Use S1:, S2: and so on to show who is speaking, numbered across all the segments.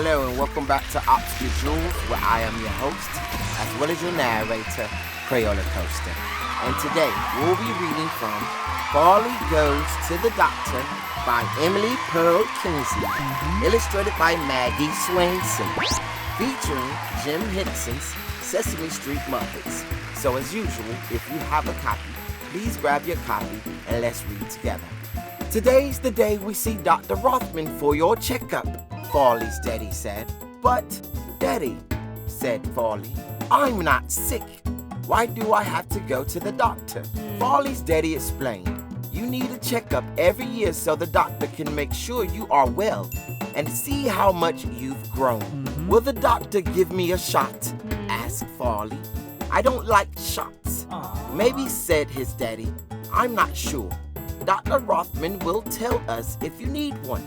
S1: Hello and welcome back to Obscure Jewels, where I am your host, as well as your narrator, Crayola Coaster. And today, we'll be reading from Farley Goes to the Doctor by Emily Perl Kingsley, illustrated by Maggie Swanson, featuring Jim Henson's Sesame Street Muppets. So as usual, if you have a copy, please grab your copy and let's read together. Today's the day we see Dr. Rothman for your checkup, Farley's daddy said. But, Daddy, said Farley, I'm not sick. Why do I have to go to the doctor? Farley's daddy explained, you need a checkup every year so the doctor can make sure you are well and see how much you've grown. Will the doctor give me a shot? Asked Farley. I don't like shots. Maybe, said his daddy. I'm not sure. Dr. Rothman will tell us if you need one.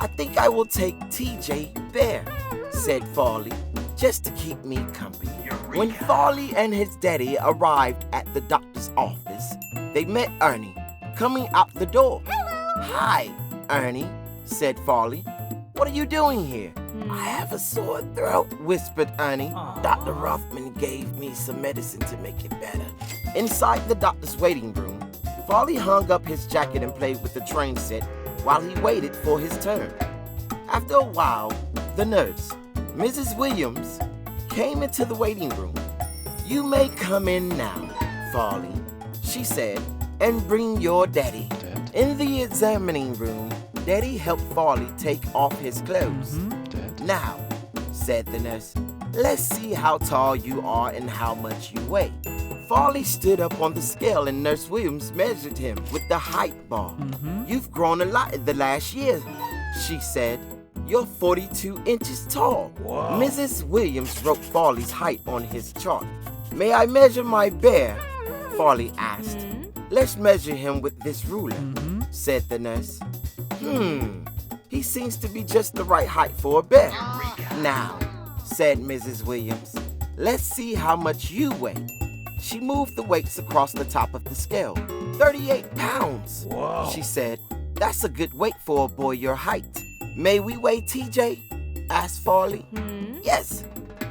S1: I think I will take TJ Bear, said Farley, just to keep me company. When Farley and his daddy arrived at the doctor's office, they met Ernie, coming out the door. Hello. Hi, Ernie, said Farley. What are you doing here? I have a sore throat, whispered Ernie. Dr. Rothman gave me some medicine to make it better. Inside the doctor's waiting room, Farley hung up his jacket and played with the train set while he waited for his turn. After a while, the nurse, Mrs. Williams, came into the waiting room. You may come in now, Farley, she said, and bring your daddy. In the examining room, Daddy helped Farley take off his clothes. Now, said the nurse, let's see how tall you are and how much you weigh. Farley stood up on the scale and Nurse Williams measured him with the height bar. You've grown a lot in the last year, she said. You're 42 inches tall. Wow. Mrs. Williams wrote Farley's height on his chart. May I measure my bear? Farley asked. Let's measure him with this ruler, said the nurse. He seems to be just the right height for a bear. Now, said Mrs. Williams, let's see how much you weigh. She moved the weights across the top of the scale. 38 pounds, wow, she said. That's a good weight for a boy your height. May we weigh TJ? Asked Farley. Yes,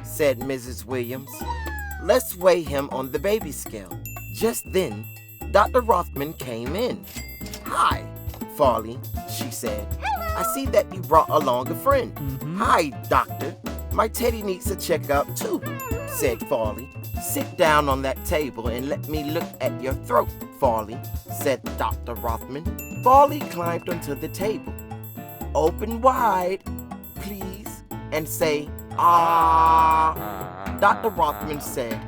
S1: said Mrs. Williams. Let's weigh him on the baby scale. Just then, Dr. Rothman came in. Hi, Farley, she said. Hello. I see that you brought along a friend. Hi, doctor. My teddy needs a checkup too, said Farley. Sit down on that table and let me look at your throat, Farley, said Dr. Rothman. Farley climbed onto the table. Open wide, please, and say, ah. Dr. Rothman said,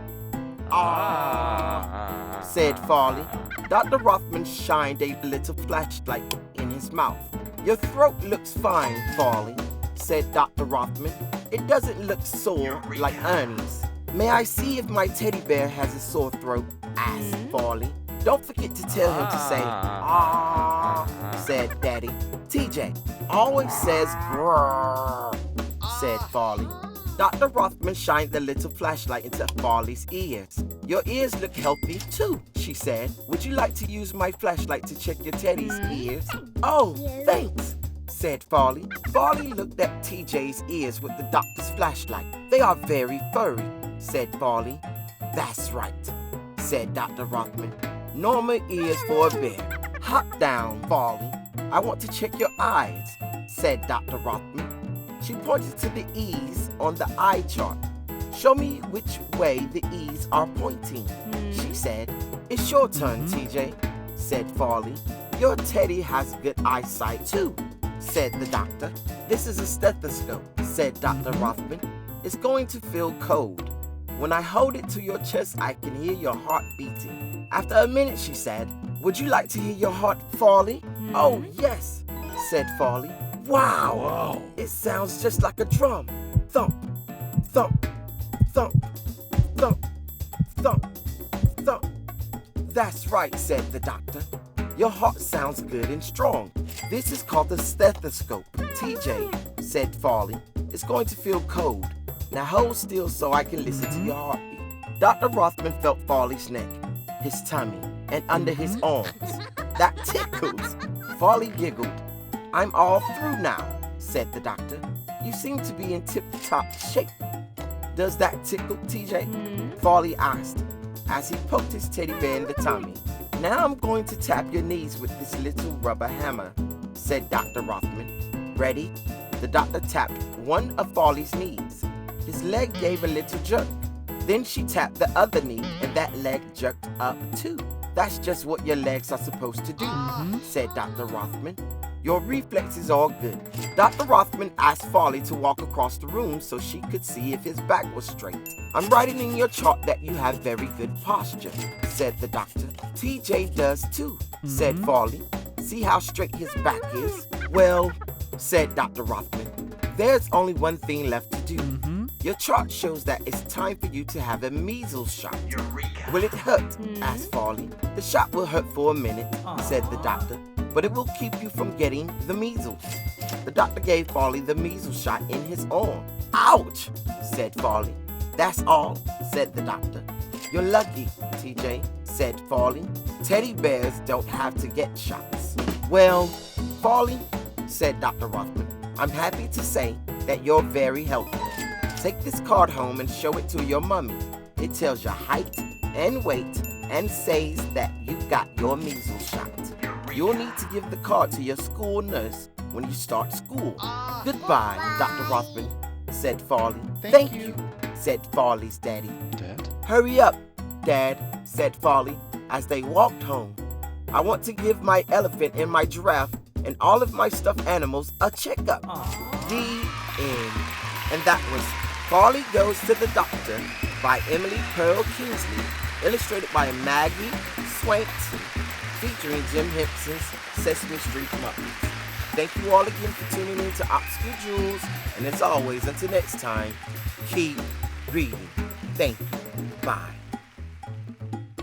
S1: ah, said Farley. Dr. Rothman shined a little flashlight in his mouth. Your throat looks fine, Farley, said Dr. Rothman. It doesn't look sore like Ernie's. May I see if my teddy bear has a sore throat? Asked Farley. Don't forget to tell him to say, ah, said Daddy. TJ always says, grrr, said Farley. Dr. Rothman shined the little flashlight into Farley's ears. Your ears look healthy too, she said. Would you like to use my flashlight to check your teddy's ears? Oh, thanks, said Farley. Farley looked at TJ's ears with the doctor's flashlight. They are very furry, said Farley. That's right, said Dr. Rothman. Normal ears for a bear. Hop down, Farley. I want to check your eyes, said Dr. Rothman. She pointed to the E's on the eye chart. Show me which way the E's are pointing, she said. It's your turn, TJ, said Farley. Your teddy has good eyesight too, said the doctor. This is a stethoscope, said Dr. Rothman. It's going to feel cold. When I hold it to your chest, I can hear your heart beating. After a minute, she said, would you like to hear your heart, Farley? Oh, yes, said Farley. Wow. Whoa. It sounds just like a drum. Thump, thump, thump, thump, thump, thump. That's right, said the doctor. Your heart sounds good and strong. This is called the stethoscope. TJ, said Farley, it's going to feel cold. Now hold still so I can listen to your heartbeat. Dr. Rothman felt Farley's neck, his tummy, and under his arms. That tickles. Farley giggled. I'm all through now, said the doctor. You seem to be in tip-top shape. Does that tickle, TJ? Farley asked as he poked his teddy bear in the tummy. Now I'm going to tap your knees with this little rubber hammer, said Dr. Rothman. Ready? The doctor tapped one of Farley's knees. His leg gave a little jerk. Then she tapped the other knee and that leg jerked up too. That's just what your legs are supposed to do, said Dr. Rothman. Your reflexes are good. Dr. Rothman asked Farley to walk across the room so she could see if his back was straight. I'm writing in your chart that you have very good posture, said the doctor. TJ does too, said Farley. See how straight his back is? Well, said Dr. Rothman, there's only one thing left to do. Your chart shows that it's time for you to have a measles shot.
S2: Eureka.
S1: Will it hurt? Asked Farley. The shot will hurt for a minute, said the doctor, but it will keep you from getting the measles. The doctor gave Farley the measles shot in his arm. Ouch, said Farley. That's all, said the doctor. You're lucky, TJ, said Farley. Teddy bears don't have to get shots. Well, Farley, said Dr. Rothman, I'm happy to say that you're very healthy. Take this card home and show it to your mummy. It tells your height and weight and says that you got your measles shot. You'll need to give the card to your school nurse when you start school. Goodbye, Dr. Rothman, said Farley. Thank you, said Farley's daddy.
S3: Dad?
S1: Hurry up, Dad, said Farley as they walked home. I want to give my elephant and my giraffe and all of my stuffed animals a checkup. The end. And that was Farley Goes to the Doctor by Emily Perl Kingsley, illustrated by Maggie, Swanson, featuring Jim Henson's Sesame Street Muppets. Thank you all again for tuning in to Obscure Jewels, and as always, until next time, keep reading. Thank you. Bye.